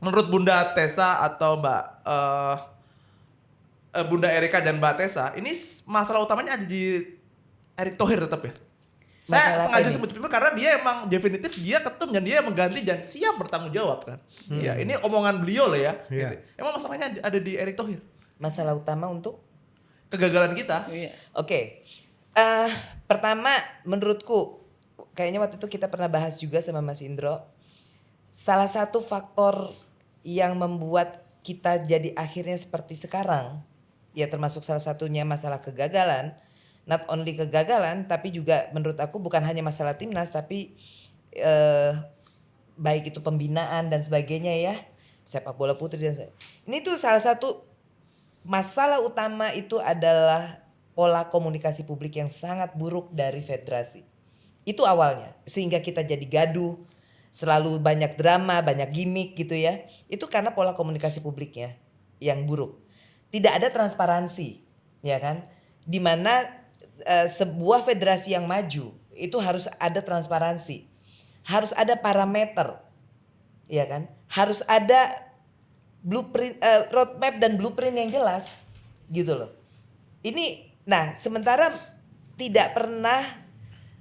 menurut Bunda Tessa atau Bunda Erika dan Mbak Tessa, ini masalah utamanya ada di Erick Thohir tetap ya? Saya Masalah apa sengaja ini? sebut itu karena dia emang definitif dia ketum dan dia mengganti dan siap bertanggung jawab kan. Ya ini omongan beliau loh ya. Iya. Gitu. Emang masalahnya ada di Erick Thohir. Masalah utama untuk Kegagalan kita. Oke. Pertama menurutku kayaknya waktu itu kita pernah bahas juga sama Mas Indro. Salah satu faktor yang membuat kita jadi akhirnya seperti sekarang, ya termasuk salah satunya masalah kegagalan. Not only kegagalan, tapi juga menurut aku bukan hanya masalah timnas, tapi baik itu pembinaan dan sebagainya ya, sepak bola putri dan ini tuh salah satu masalah utama itu adalah pola komunikasi publik yang sangat buruk dari federasi. Itu awalnya, sehingga kita jadi gaduh, selalu banyak drama, banyak gimmick gitu ya. Itu karena pola komunikasi publiknya yang buruk. Tidak ada transparansi, ya kan? Dimana sebuah federasi yang maju itu harus ada transparansi, harus ada parameter, ya kan? Harus ada blueprint, roadmap dan blueprint yang jelas, gitu loh. Ini, nah sementara tidak pernah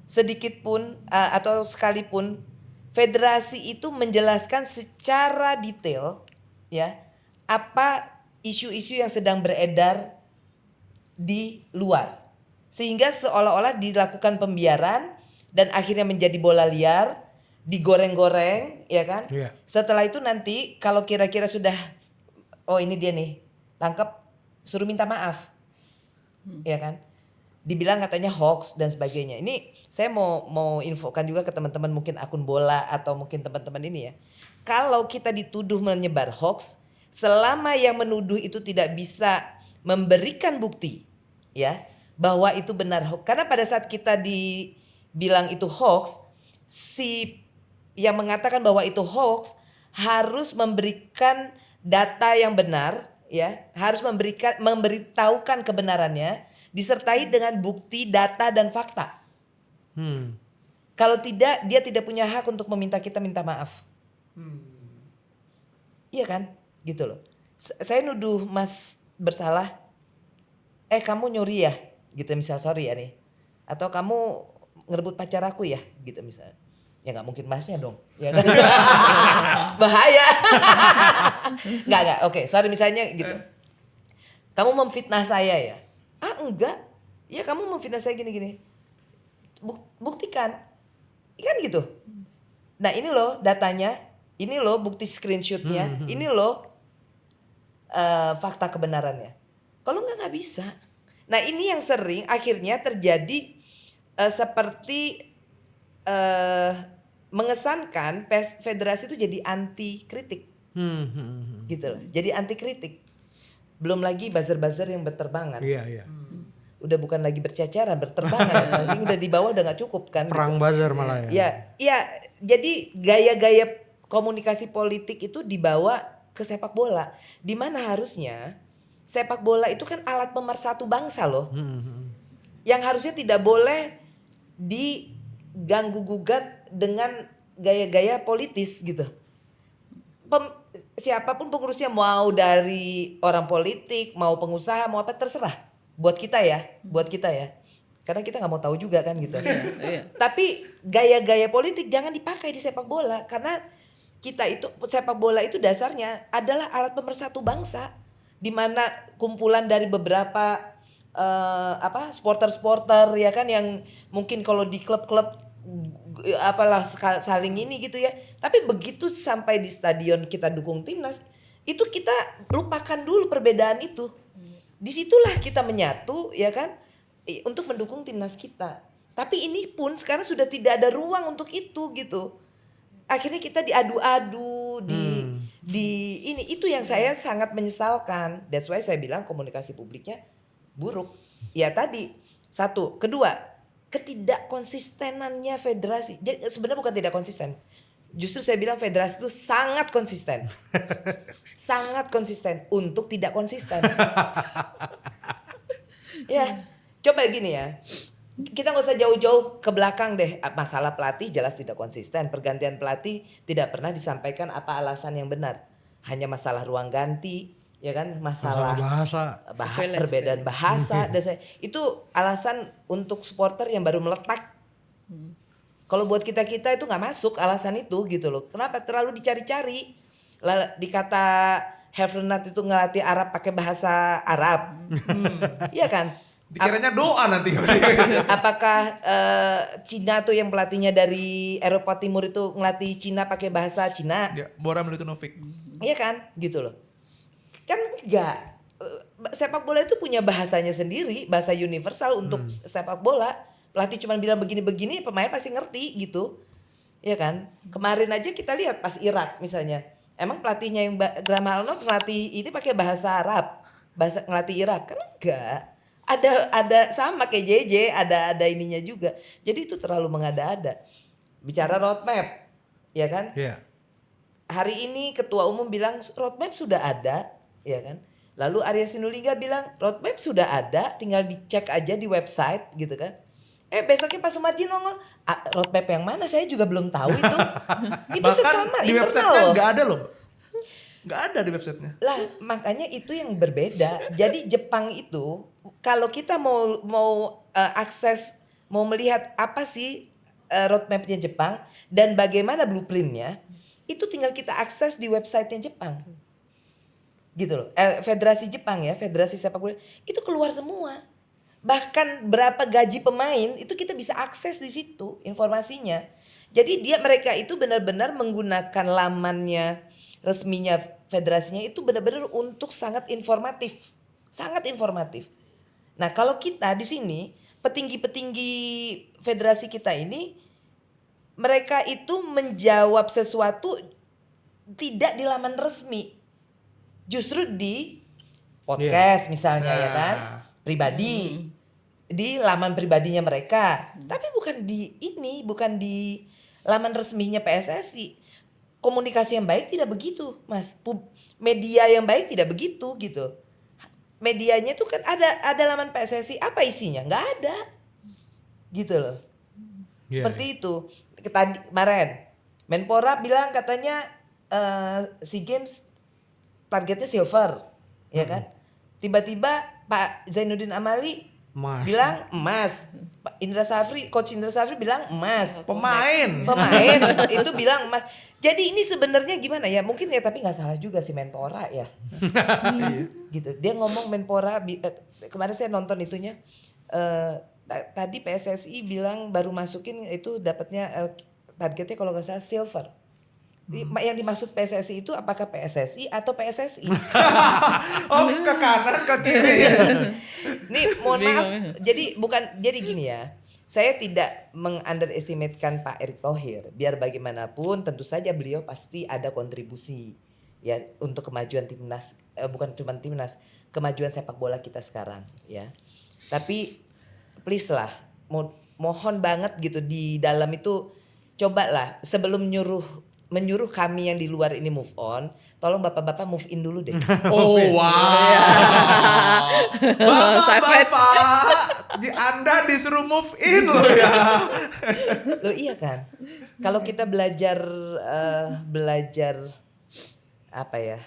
sedikit pun atau sekalipun federasi itu menjelaskan secara detail, ya, apa isu-isu yang sedang beredar di luar. Sehingga seolah-olah dilakukan pembiaran dan akhirnya menjadi bola liar, digoreng-goreng, ya kan? Iya. Setelah itu nanti kalau kira-kira sudah, oh ini dia nih, tangkap, suruh minta maaf, ya kan? Dibilang katanya hoax dan sebagainya. Ini saya mau infokan juga ke teman-teman mungkin akun bola atau mungkin teman-teman ini ya. Kalau kita dituduh menyebar hoax, selama yang menuduh itu tidak bisa memberikan bukti, ya, bahwa itu benar hoax. Karena pada saat kita dibilang itu hoax, si yang mengatakan bahwa itu hoax harus memberikan data yang benar, ya, harus memberitahukan kebenarannya disertai dengan bukti, data dan fakta. Kalau tidak, dia tidak punya hak untuk meminta kita minta maaf. Iya kan? Gitu loh. Saya nuduh Mas bersalah. Kamu nyuri ya? Gitu misal, sorry ya nih. Atau kamu ngerebut pacar aku ya? Gitu misal. Ya gak mungkin Masnya dong. Ya kan? Bahaya. Enggak. Oke, sorry misalnya gitu. Kamu memfitnah saya ya? Enggak. Ya kamu memfitnah saya gini-gini. Buktikan. Kan gitu. Nah ini loh datanya. Ini loh bukti screenshotnya. Ini loh fakta kebenarannya. Kalau nggak bisa. Nah ini yang sering akhirnya terjadi seperti mengesankan federasi itu jadi anti kritik. Gitu loh. Jadi anti kritik. Belum lagi buzzer-buzzer yang berterbangan. Iya. Udah bukan lagi berceceran, berterbangan. Saking udah di bawah udah gak cukup kan. Perang gitu. buzzer malah ya. Ya, jadi gaya-gaya komunikasi politik itu dibawa ke sepak bola. Dimana harusnya sepak bola itu kan alat pemersatu bangsa loh. Yang harusnya tidak boleh diganggu gugat dengan gaya-gaya politis gitu. Siapapun pengurusnya, mau dari orang politik, mau pengusaha, mau apa, terserah. Buat kita ya. Karena kita nggak mau tahu juga kan gitu. Iya. Tapi gaya-gaya politik jangan dipakai di sepak bola, karena kita itu sepak bola itu dasarnya adalah alat pemersatu bangsa, di mana kumpulan dari beberapa supporter ya kan, yang mungkin kalau di klub-klub apalah saling ini gitu ya. Tapi begitu sampai di stadion kita dukung timnas, itu kita lupakan dulu perbedaan itu. Disitulah kita menyatu ya kan, untuk mendukung timnas kita. Tapi ini pun sekarang sudah tidak ada ruang untuk itu gitu. Akhirnya kita diadu-adu di ini, itu yang saya sangat menyesalkan. That's why saya bilang komunikasi publiknya buruk. Ya tadi satu, kedua ketidakkonsistenannya federasi. Jadi sebenarnya bukan tidak konsisten. Justru saya bilang federasi itu sangat konsisten. Sangat konsisten untuk tidak konsisten. Ya, coba gini ya. Kita gak usah jauh-jauh ke belakang deh. Masalah pelatih jelas tidak konsisten. Pergantian pelatih tidak pernah disampaikan apa alasan yang benar. hanya masalah ruang ganti, ya kan, Masalah bahasa. perbedaan bahasa itu alasan untuk supporter yang baru meletak. Kalau buat kita itu nggak masuk alasan itu gitu loh. Kenapa? Terlalu dicari-cari. Dikata Herve Renard itu ngelatih Arab pakai bahasa Arab, iya kan? Dikiranya doa nanti. Apakah Cina tuh yang pelatihnya dari Eropa Timur itu ngelatih Cina pakai bahasa Cina? Ya, Bora Milutinovic. Iya kan, gitu loh. Kan enggak. Sepak bola itu punya bahasanya sendiri, bahasa universal untuk sepak bola. Pelatih cuma bilang begini-begini, pemain pasti ngerti gitu. Iya kan? Kemarin aja kita lihat pas Irak misalnya. Emang pelatihnya yang Graham Arnold ngelatih ini pakai bahasa Arab, bahasa ngelatih Irak kan enggak. Ada sama kayak JJ, ada ininya juga. Jadi itu terlalu mengada-ada. Bicara roadmap, ya kan? Iya. Hari ini ketua umum bilang roadmap sudah ada, ya kan? Lalu Arya Sinulinga bilang roadmap sudah ada, tinggal dicek aja di website gitu kan. Besoknya Pak Sumarji nongol, roadmap yang mana saya juga belum tahu itu. Itu Bahkan sesama di internal websitenya loh. nggak ada loh. Nggak ada di websitenya. Lah makanya itu yang berbeda. Jadi Jepang itu kalau kita mau akses, mau melihat apa sih roadmapnya Jepang dan bagaimana blueprintnya, itu tinggal kita akses di websitenya Jepang. Gitu loh. Federasi Jepang ya, Federasi Sepak Bola itu keluar semua. Bahkan berapa gaji pemain itu kita bisa akses di situ informasinya. Jadi mereka itu benar-benar menggunakan lamannya resminya federasinya itu benar-benar untuk sangat informatif. Sangat informatif. Nah, kalau kita di sini petinggi-petinggi federasi kita ini mereka itu menjawab sesuatu tidak di laman resmi. Justru di podcast misalnya ya kan, pribadi. Di laman pribadinya mereka. Tapi bukan bukan di laman resminya PSSI. Komunikasi yang baik tidak begitu, Mas. Media yang baik tidak begitu gitu. Medianya tuh kan ada laman PSSI, apa isinya? Nggak ada. Gitu loh. Seperti itu. Kemarin Menpora bilang katanya SEA Games targetnya silver, ya kan? Tiba-tiba Pak Zainuddin Amali bilang emas. Pak Coach Indra Safri bilang emas. Pemain itu bilang emas. Jadi ini sebenarnya gimana ya? Mungkin ya tapi nggak salah juga si Menpora ya. Gitu. Dia ngomong Menpora kemarin saya nonton itunya. Tadi PSSI bilang baru masukin itu dapatnya targetnya kalau nggak salah silver. Yang dimaksud PSSI itu apakah PSSI atau PSSI? Oh, ke kanan ke kiri. Nih mohon maaf. Jadi gini ya. Saya tidak meng-underestimatekan Pak Erick Thohir. Biar bagaimanapun tentu saja beliau pasti ada kontribusi ya untuk kemajuan timnas, bukan cuma timnas, kemajuan sepak bola kita sekarang ya. Tapi please lah, mohon banget gitu di dalam itu cobalah sebelum menyuruh kami yang di luar ini move on, tolong bapak-bapak move in dulu deh. Oh wow. Bapak-bapak, Anda disuruh move in loh ya. Loh iya kan. Kalau kita belajar apa ya,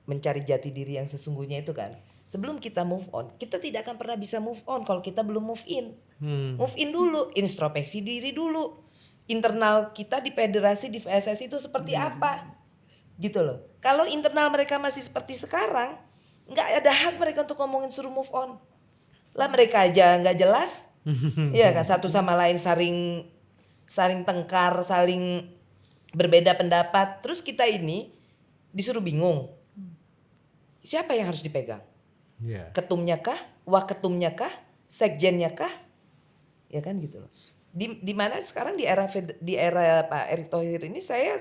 mencari jati diri yang sesungguhnya itu kan. Sebelum kita move on, kita tidak akan pernah bisa move on kalau kita belum move in. Move in dulu, introspeksi diri dulu. Internal kita di federasi, di PSSI itu seperti apa? Gitu loh. Kalau internal mereka masih seperti sekarang, nggak ada hak mereka untuk ngomongin suruh move on. Lah mereka aja nggak jelas. Iya kan, satu sama lain saling tengkar, saling berbeda pendapat. Terus kita ini disuruh bingung. Siapa yang harus dipegang? Ketumnya kah? Waketumnya kah? Sekjennya kah? Ya kan gitu loh. Di mana sekarang di era Pak Erick Thohir ini saya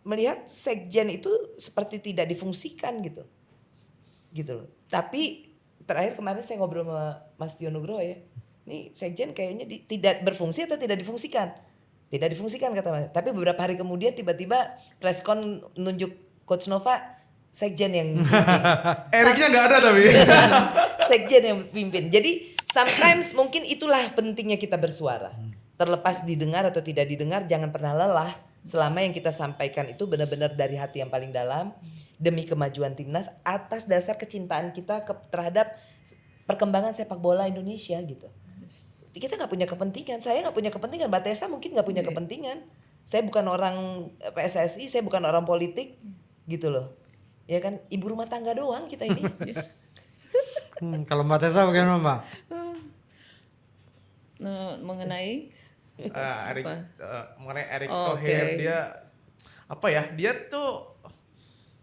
melihat sekjen itu seperti tidak difungsikan gitu. Gitu loh. Tapi terakhir kemarin saya ngobrol sama Mas Tio Nugroho ya. Nih sekjen kayaknya tidak berfungsi atau tidak difungsikan? Tidak difungsikan kata Mas. Tapi beberapa hari kemudian tiba-tiba preskon nunjuk Coach Nova sekjen yang pimpin. Eriknya nggak ada tapi. Sekjen yang pimpin. Jadi sometimes mungkin itulah pentingnya kita bersuara. Terlepas didengar atau tidak didengar, jangan pernah lelah Selama yang kita sampaikan itu benar-benar dari hati yang paling dalam demi kemajuan timnas atas dasar kecintaan kita terhadap perkembangan sepak bola Indonesia gitu. Kita nggak punya kepentingan, saya nggak punya kepentingan, Mbak Tessa mungkin nggak punya kepentingan. Saya bukan orang PSSI, saya bukan orang politik, gitu loh. Ya kan, ibu rumah tangga doang kita ini. Kalau Mbak Tessa bagaimana Mbak? Mengenai Erick, mengenai Erick Oh, Thohir, oke. dia apa ya? Dia tuh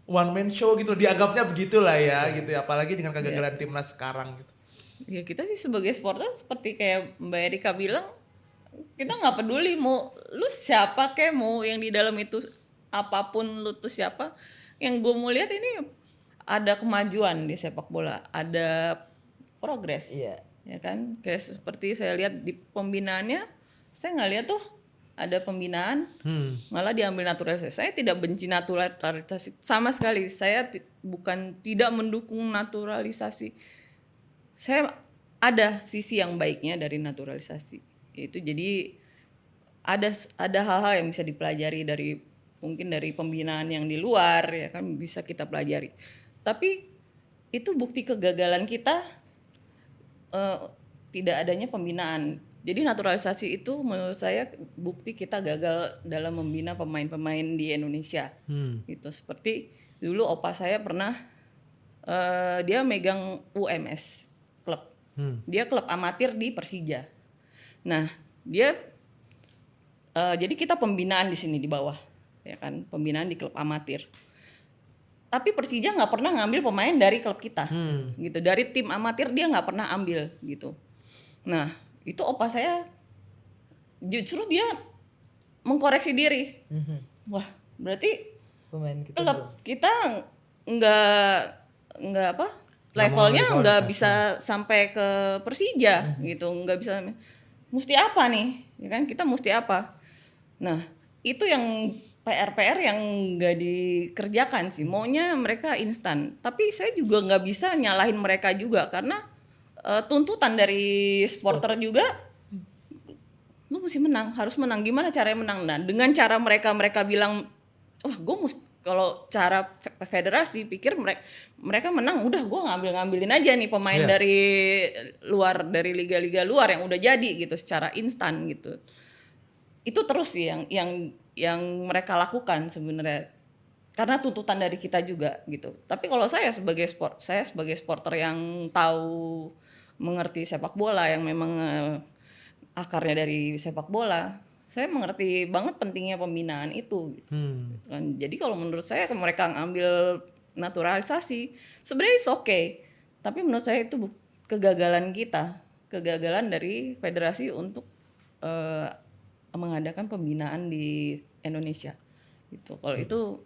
one man show gitu, dianggapnya begitulah ya gitu ya. Apalagi dengan kegagalan timnas sekarang gitu. ya kita sih sebagai supporter seperti kayak Mbak Erika bilang, kita nggak peduli mau lu siapa kayak mau yang di dalam itu apapun lu tuh siapa. Yang gue mau lihat ini ada kemajuan di sepak bola, ada progres. Iya. Ya kan, kayak seperti saya lihat di pembinaannya, saya nggak lihat tuh ada pembinaan, malah diambil naturalisasi. Saya tidak benci naturalisasi sama sekali. Saya bukan tidak mendukung naturalisasi. Saya ada sisi yang baiknya dari naturalisasi. Itu jadi ada hal-hal yang bisa dipelajari dari mungkin dari pembinaan yang di luar ya kan bisa kita pelajari. Tapi itu bukti kegagalan kita tidak adanya pembinaan. Jadi naturalisasi itu menurut saya bukti kita gagal dalam membina pemain-pemain di Indonesia. Itu seperti dulu opa saya pernah dia megang UMS klub. Dia klub amatir di Persija. Nah, dia jadi kita pembinaan di sini di bawah, ya kan, pembinaan di klub amatir. Tapi Persija nggak pernah ngambil pemain dari klub kita, gitu. Dari tim amatir dia nggak pernah ambil, gitu. Nah, itu opa saya justru dia mengkoreksi diri. Wah, berarti Pemain kita klub belum. kita nggak apa levelnya nggak bisa sampai ke Persija gitu, nggak bisa. Mesti apa nih, ya kan? Kita mesti apa? Nah, itu yang PR yang nggak dikerjakan sih. Maunya mereka instan. Tapi saya juga nggak bisa nyalahin mereka juga karena tuntutan dari supporter juga, lu mesti menang, harus menang. Gimana caranya menang? Nah, dengan cara mereka bilang, wah, gue mesti kalau cara federasi pikir mereka menang, udah gue ngambilin aja nih pemain dari luar, dari liga-liga luar yang udah jadi gitu secara instan gitu. Itu terus sih yang mereka lakukan sebenarnya karena tuntutan dari kita juga gitu. Tapi kalau saya sebagai supporter yang tahu mengerti sepak bola, yang memang akarnya dari sepak bola, saya mengerti banget pentingnya pembinaan itu gitu. Kan. Jadi kalau menurut saya mereka ngambil naturalisasi sebenarnya it's okay. Tapi menurut saya itu kegagalan kita, kegagalan dari federasi untuk mengadakan pembinaan di Indonesia. Gitu. Kalau itu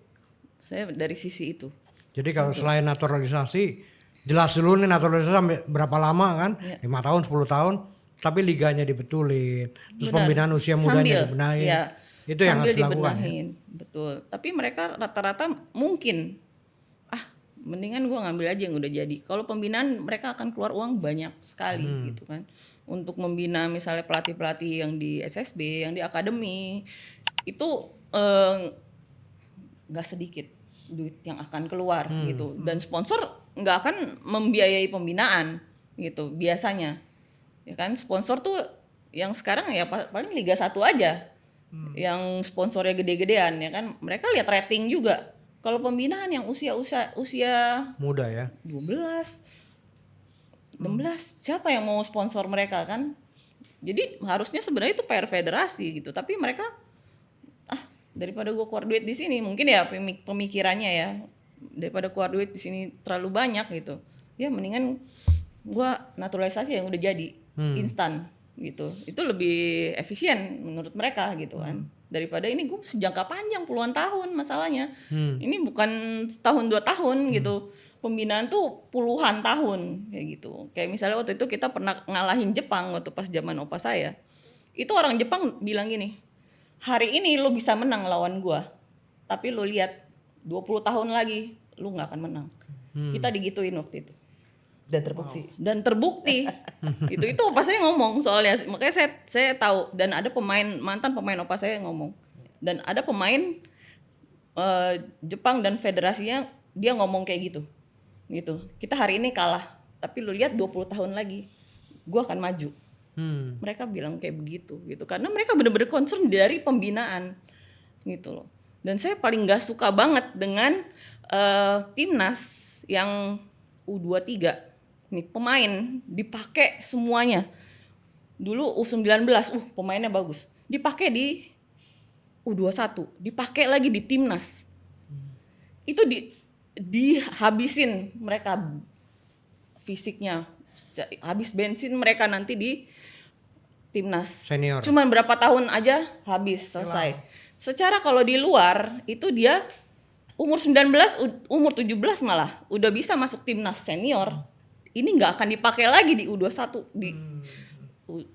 saya dari sisi itu. Jadi kalau selain naturalisasi, jelas dulu nih naturalisasi sampai berapa lama kan? 5 tahun, 10 tahun. Tapi liganya dibetulin, terus pembinaan usia mudanya dibenahin, ya, itu yang harus dilakukan. Ya? Betul. Tapi mereka rata-rata mungkin, mendingan gue ngambil aja yang udah jadi. Kalau pembinaan mereka akan keluar uang banyak sekali gitu kan. Untuk membina misalnya pelatih-pelatih yang di SSB, yang di akademi, itu nggak sedikit duit yang akan keluar gitu. Dan sponsor nggak akan membiayai pembinaan gitu biasanya. Ya kan sponsor tuh yang sekarang ya paling Liga 1 aja yang sponsornya gede-gedean ya kan, mereka lihat rating juga. Kalau pembinaan yang usia Muda ya, 12 16 siapa yang mau sponsor mereka kan. Jadi harusnya sebenarnya itu PR federasi gitu, tapi mereka daripada gue keluar duit di sini, mungkin ya pemikirannya ya, daripada keluar duit di sini terlalu banyak gitu, ya mendingan gue naturalisasi yang udah jadi instan gitu. Itu lebih efisien menurut mereka gitu kan. Daripada ini gue sejangka panjang puluhan tahun masalahnya. Ini bukan setahun 2 tahun gitu. Pembinaan tuh puluhan tahun kayak gitu. Kayak misalnya waktu itu kita pernah ngalahin Jepang waktu pas zaman opa saya. Itu orang Jepang bilang gini, hari ini lo bisa menang lawan gue, tapi lo lihat 20 tahun lagi lo gak akan menang. Kita digituin waktu itu. Dan terbukti itu opa saya ngomong soalnya, makanya saya tahu, dan ada mantan pemain opa saya yang ngomong Dan ada pemain Jepang dan federasinya dia ngomong kayak gitu. Kita hari ini kalah, tapi lu lihat 20 tahun lagi gua akan maju. Mereka bilang kayak begitu gitu. Karena mereka benar-benar concern dari pembinaan gitu loh. Dan saya paling gak suka banget dengan timnas yang U23. Nih pemain dipakai semuanya. Dulu U19, pemainnya bagus. Dipakai di U21, dipakai lagi di timnas. Itu dihabisin mereka fisiknya. Habis bensin mereka nanti di timnas. Senior. Cuman berapa tahun aja habis, selesai. Secara kalau di luar itu dia umur 19, umur 17 malah udah bisa masuk timnas senior. Ini nggak akan dipakai lagi di U21, di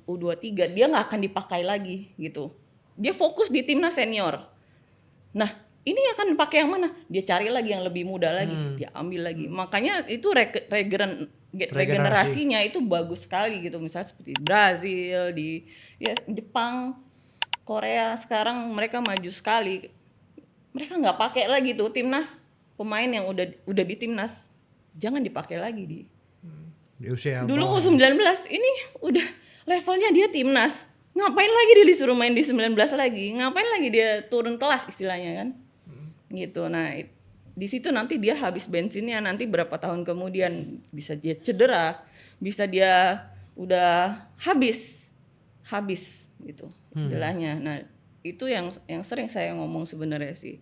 U23 dia nggak akan dipakai lagi gitu. Dia fokus di timnas senior. Nah ini akan dipakai yang mana? Dia cari lagi yang lebih muda lagi, dia ambil lagi. Makanya itu regenerasinya itu bagus sekali gitu. Misalnya seperti Brazil, di Jepang, Korea sekarang mereka maju sekali. Mereka nggak pakai lagi tuh timnas, pemain yang udah di timnas jangan dipakai lagi di usia dulu U19 ini udah levelnya dia timnas. Ngapain lagi dia disuruh main di 19 lagi? Ngapain lagi dia turun kelas istilahnya kan? Gitu. Nah, di situ nanti dia habis bensinnya, nanti berapa tahun kemudian bisa dia cedera, bisa dia udah habis gitu istilahnya. Nah, itu yang sering saya ngomong sebenarnya sih.